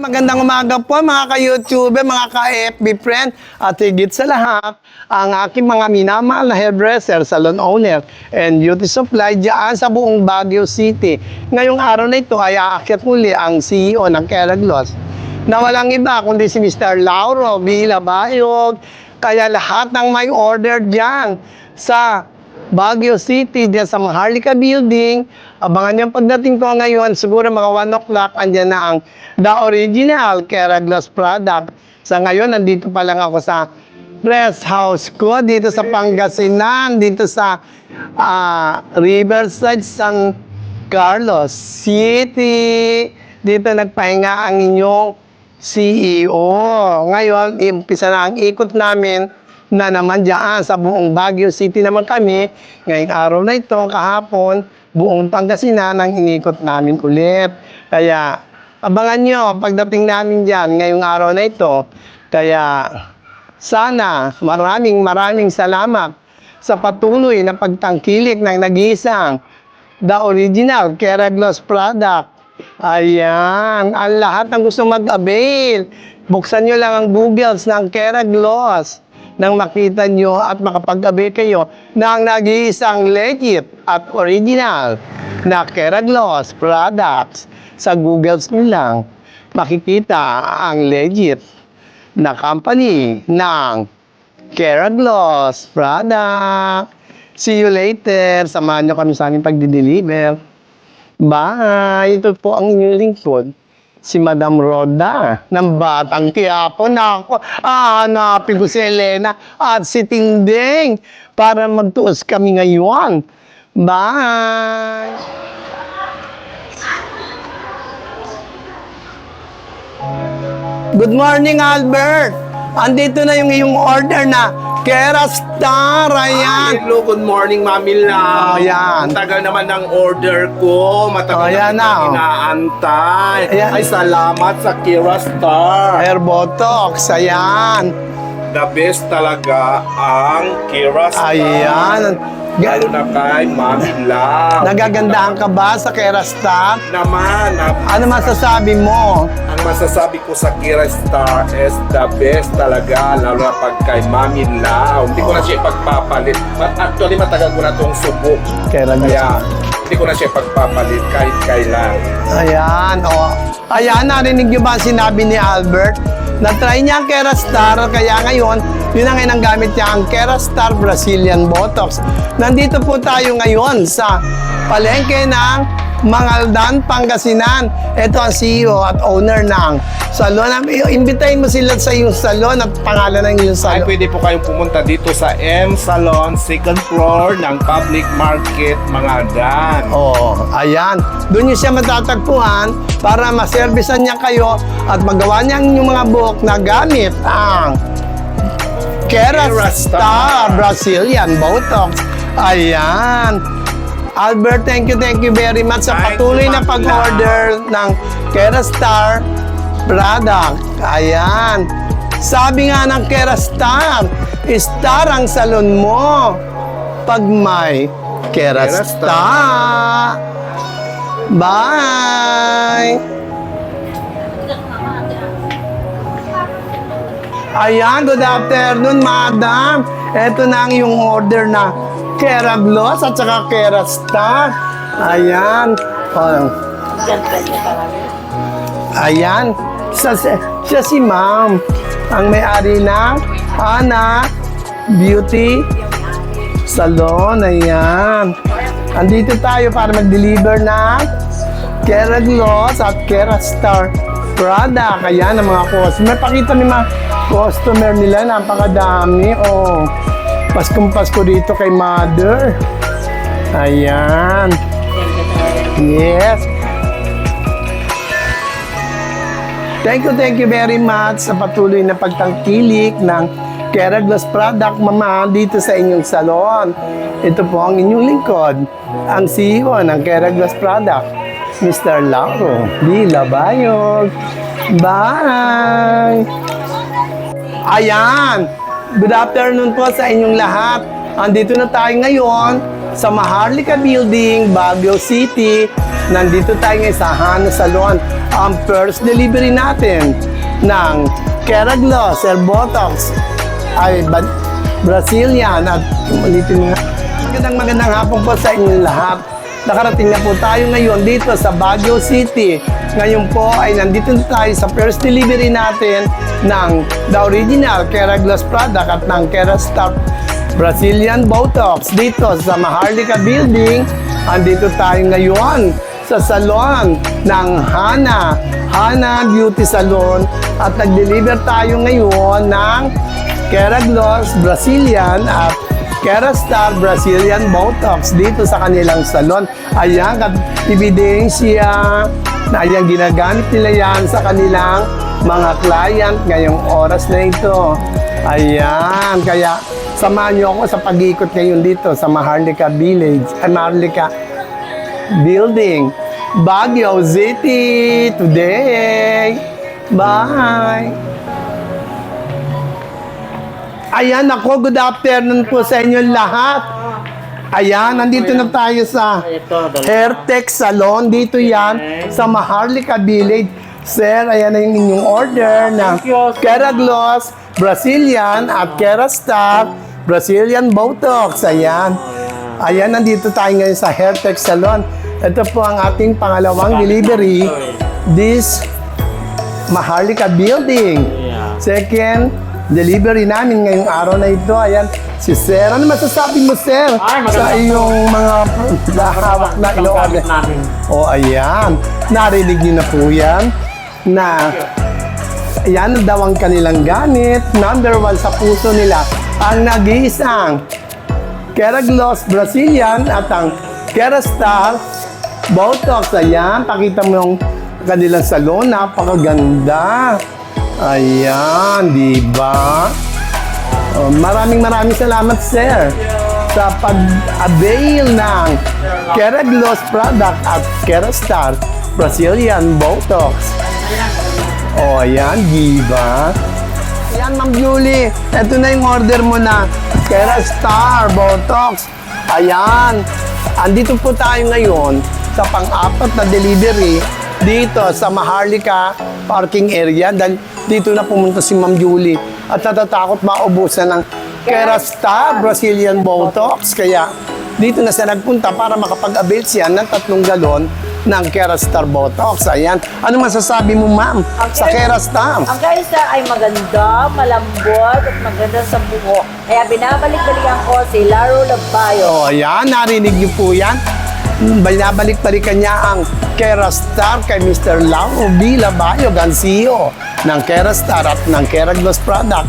Magandang umaga po mga ka-YouTube, mga ka-FB friend, at higit sa lahat, ang aking mga minamahal na hairdresser, salon owner, and beauty supply dyan sa buong Baguio City. Ngayong araw na ito ay aakyat muli ang CEO ng Keraglos, na walang iba kundi si Mr. Lauro Villabayog. Kaya lahat ng may order dyan sa Baguio City, diyan sa Maharlika Building, abangan yung pagdating ko ngayon, siguro mga 1 o'clock, andyan na ang The Original Keraglos product. Sa ngayon, nandito pa lang ako sa rest house ko, dito sa Pangasinan, dito sa Riverside, San Carlos City. Dito nagpahinga ang inyong CEO. Ngayon, umpisa na ang ikot namin na naman dyan sa buong Baguio City naman kami. Ngayong araw na ito, kahapon, buong Pangasinan ang inikot namin ulit. Kaya, abangan nyo pagdating namin dyan ngayong araw na ito. Kaya, sana maraming salamat sa patuloy na pagtangkilik ng nag-iisang The Original Keraglos product. Ayan, ang lahat ng gusto mag-avail, buksan nyo lang ang Googles ng Keraglos nang makita nyo at makapag-avail kayo ng nag-iisang legit at original na Keraglos products. Sa Googles nyo lang, makikita ang legit na company ng Keraglos product. See you later. Samahan nyo kami sa aming pagdi-deliver. Bye! Ito po ang inyong lingkod, si Madam Roda ng Batang Quiapo. Nako, hanapin ko si Elena at si Tinding para magtuos kami ngayon. Bye! Good morning, Albert! Andito na yung iyong order na Kerastar, ayan. Hello, good morning, Mami Lau. Ayan. Tagal naman ng order ko. Matagal Ayan na, na inaantay. Ayan. Ay, salamat sa Kerastar. Hair Botox, ayan. The best talaga ang Kerastar. Ayan. Lalo na kay Mami Lau. Nagagandahan ka ba sa Kerastar? Naman, Ano masasabi mo? ang masasabi ko sa Kerastar is the best talaga, lalo na pag kay Mami Lau. Hindi ko na siya pagpapalit. Actually, matagal ko na itong subok. Keraglos. Kaya, hindi ko na siya pagpapalit kahit kailan. Ayan, o. Ayan, narinig niyo ba ang sinabi ni Albert? Na-try niya ang Kerastar, kaya ngayon, yun ang gamit niya, ang Kerastar Brazilian Botox. Nandito po tayo ngayon sa palengke ng Mangaldan, Pangasinan. Ito ang CEO at owner ng salon. Imbitahin mo sila sa iyong salon at pangalan ng iyong Ay, salon. pwede po kayong pumunta dito sa M Salon, second floor ng Public Market, Mangaldan. Oh, ayan. Doon niyo siya matatagpuan para maservisan niya kayo at magawa niya ang inyong mga buhok na gamit ang Kerastar Brazilian Botox. Ayan. Albert, thank you very much sa Thank patuloy you, na Ma'am pag-order ng Kerastar product. Ayan. Sabi nga ng Kerastar, star ang salon mo pag may Kerastar. Bye! Ayan, good afternoon, madam. Ito na ang iyong order na Keraglos at saka Kerastar. Ayan. Oh. Ayan. Siya si ma'am. Ang may-ari ng Ana Beauty Salon. Ayan. Andito tayo para mag-deliver ng Keraglos at Kerastar product. Ayan ang mga customer. Pakita mo mga customer nila. Napakadami. Oh. Paskong-pasko dito kay Mother. Ayan. Yes. Thank you very much sa patuloy na pagtangkilik ng Keraglos product, mama, dito sa inyong salon. Ito po ang inyong lingkod, ang CEO ng Keraglos product, Mr. Lauro Villabayog. Bye! Ayan! Good afternoon po sa inyong lahat. Andito na tayo ngayon sa Maharlika Building, Baguio City. Nandito tayo ngayon sa Hana Salon. Ang first delivery natin ng Keraglos, Hair Botox, ay Brazilian at ulitin nga. Magandang hapon po sa inyong lahat. Nakarating na po tayo ngayon dito sa Baguio City. Ngayon po ay nandito na tayo sa first delivery natin ng the original Keraglos product at ng Kerastar Brazilian Botox dito sa Maharlika Building. Andito tayo ngayon sa salon ng Hana Beauty Salon at nag-deliver tayo ngayon ng Keraglos Brazilian at Kerastar Brazilian Botox dito sa kanilang salon. Ayan, ebidensya na ayan, ginagamit nila yan sa kanilang mga client ngayong oras na ito. Ayan, kaya samahan niyo ako sa pag-ikot ngayon dito sa Maharlika Village, Maharlika Building, Baguio City today. Bye! Ayan ako, good afternoon po sa inyo lahat. Ayan, nandito na tayo sa Hairtech Salon. Dito yan sa Maharlika Village. Sir, ayan na yung inyong order na Keraglos Brazilian at Kerastar Brazilian Botox. Ayan. Ayan, nandito tayo ngayon sa Hairtech Salon. Ito po ang ating pangalawang delivery. This Maharlika Building. Second delivery namin ngayong araw na ito. Ayan, si Sir. Ano masasabi mo, Sir? Sa iyong mga hawak na ino-order? O, ayan. Narinig niyo na po yan. Na, ayan daw ang kanilang gamit. Number 1 sa puso nila. Ang nag-iisang Keraglos Brazilian at ang Kerastar Botox. Ayan, pakita mo yung kanilang salon. Napakaganda. Ayan, di ba? Oh, maraming salamat, Sir, sa pag-avail ng Keraglos product at Kerastar Brazilian Botox. Oh, ayan, di ba? Ayan, Ma'am Julie, ito na yung order mo na Kerastar Botox. Ayan, andito po tayo ngayon sa pang-apat na delivery dito sa Maharlika parking area dahil dito na pumunta si Ma'am Julie at natatakot maubusan ng Kerastar Brazilian Botox. Kaya dito na siya nagpunta para makapag-avail siya ng 3 galon ng Kerastar Botox. Ayan. Ano masasabi mo, Ma'am, sa Kerastar? Ang Kerastar ay maganda, malambot at maganda sa buhok. Kaya binabalik-balikan ko si Laro Labayo. O, ayan. Narinig niyo po yan. Binabalik-balikan niya ang Kerastar kay Mr. Lauro B. Labayo, CEO ng Kerastar at ng Keraglos product.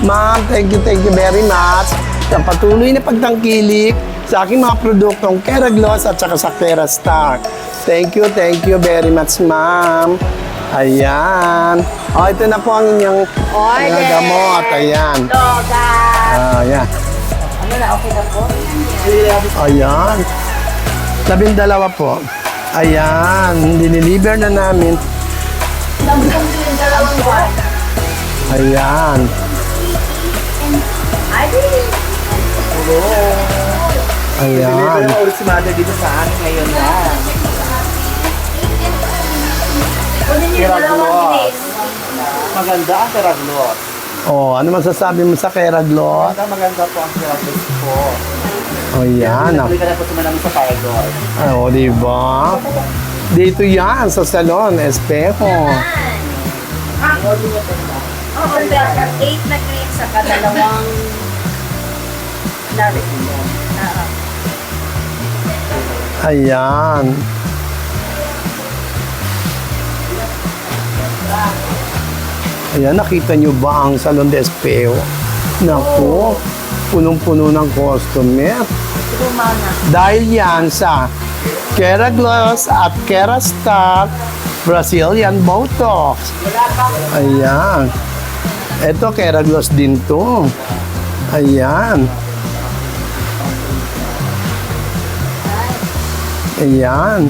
Ma'am, thank you very much sa patuloy na pagtangkilik sa aking mga produktong Keraglos at saka sa Kerastar. Thank you very much, Ma'am. Ayan. O, ito na po ang inyong gamot. Ayan. Doga! Ayan. Ano na, okay na po? Ayan. 12 po. Ayan, diniliver na namin. Lampong din, 2 buwan. Ayan. Ay, Ayan. Deliver ulit si Mother dito sa amin ngayon na. kunin niyo yung 2 minutes. Maganda ang Keraglos. Oh, ano masasabi mo sa Keraglos? Maganda po ang Keraglos po. Oh, yan. Hindi ka na po sumanami sa Keraglos. Oh, di ba? Dito yan, sa salon, Espejo. Oo, pero 8 na cream sa kadalawang larik. Ayan. Ayan, nakita nyo ba ang salon de Espejo? Naku, punong-puno ng customer. Rumana. Dahil yan sa Keraglos at Kerastar Brazilian Botox. Ayan. Ito, Keraglos din to. Ayan. Ayan.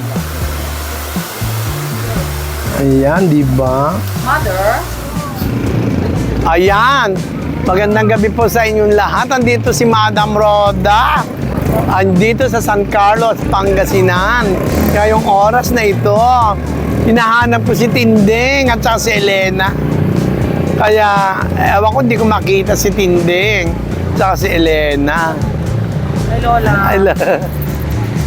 Ayan, di ba? Mother? Ayan. Magandang gabi po sa inyong lahat. Andito si Madam Roda. Andito sa San Carlos, Pangasinan. Ngayong oras na ito, hinahanap ko si Tinding at saka si Elena. Kaya, ewan ko, hindi ko makita si Tinding at saka si Elena. Ay, Lola.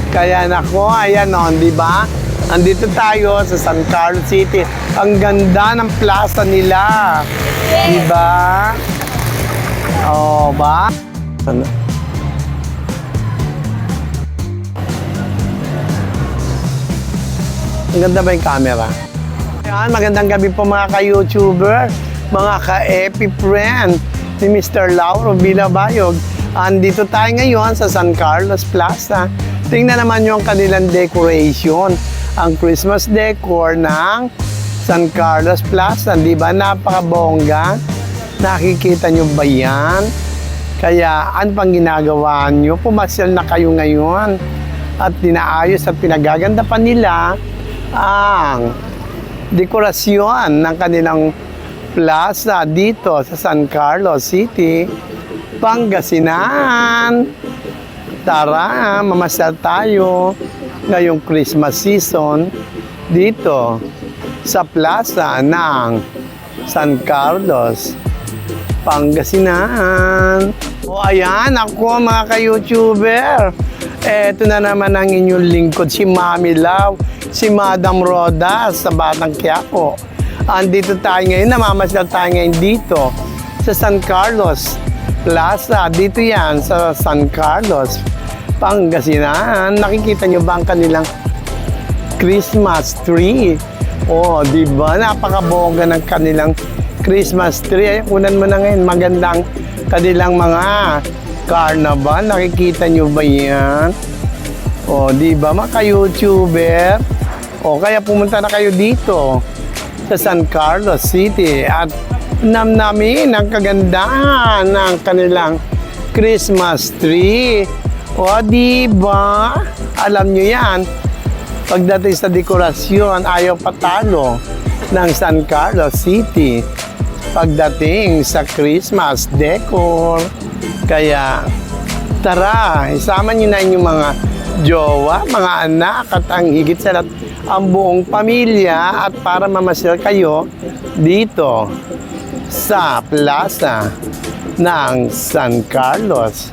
Kaya nako, ayan o, di ba? Andito tayo sa San Carlos City. Ang ganda ng plaza nila. Di ba? O, ba? Ano? Ang ganda ba yung camera? Ayan, magandang gabi po mga ka-YouTuber, mga ka-epi friend ni Mr. Lauro Villabayog. Andito tayo ngayon sa San Carlos Plaza. Tingnan naman yung kanilang decoration. Ang Christmas decor ng San Carlos Plaza. Di ba? Napakabongga. Nakikita nyo ba yan? Kaya ano pang ginagawa nyo? Pumasyal na kayo ngayon. At dinaayos at pinagaganda pa nila ang dekorasyon ng kanilang plaza dito sa San Carlos City, Pangasinan. Tara, mamasyal tayo ngayong Christmas season dito sa plaza ng San Carlos, Pangasinan. O ayan, ako mga ka-YouTuber. Eto na naman ang inyong lingkod, si Mami Love, si Madam Roda sa Batang Quiapo. Andito tayo ngayon, namamasyal tayo ngayon dito sa San Carlos Plaza. Dito yan sa San Carlos, Pangasinan. Nakikita nyo ba ang kanilang Christmas tree? Oh, di ba? Napakabongga ng kanilang Christmas tree. Ay, kunan mo na ngayon, magandang kanilang mga carnival. Nakikita nyo ba yan? O, di ba mga ka-YouTuber? O, kaya pumunta na kayo dito sa San Carlos City at namnamin ang kagandahan ng kanilang Christmas tree. O, di ba? Alam nyo yan, pagdating sa dekorasyon, ayaw patalo ng San Carlos City pagdating sa Christmas decor. Kaya, tara, isama nyo na inyong mga jowa, mga anak, at ang higit sa lahat, ang buong pamilya, at para mamasyal kayo dito sa plaza ng San Carlos,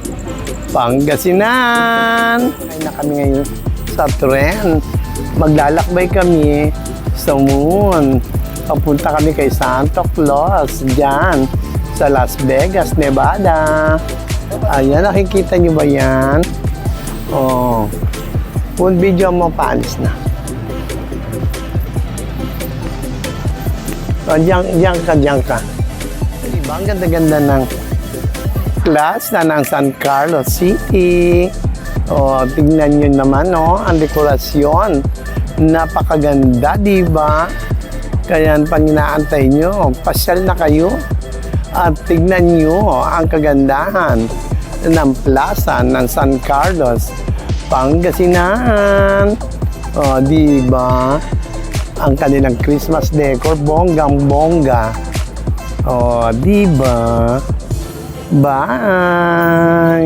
Pangasinan. Ay na kami ngayon sa tren. Maglalakbay kami sa moon. Papunta kami kay Santa Claus dyan sa Las Vegas, Nevada. Ayan, nakikita nyo ba yan? Oh. Kung video mo, paalis na. Oh, diyan ka. Diba, ang ganda-ganda ng plaza ng San Carlos City. Oh, tingnan nyo naman, oh, ang dekorasyon. Napakaganda, diba? Kaya pang inaantay nyo, pasyal na kayo. At tignan nyo ang kagandahan ng plaza ng San Carlos, Pangasinan. O, di ba? Ang kanilang Christmas decor, bonggang-bongga. O, di ba? Bye!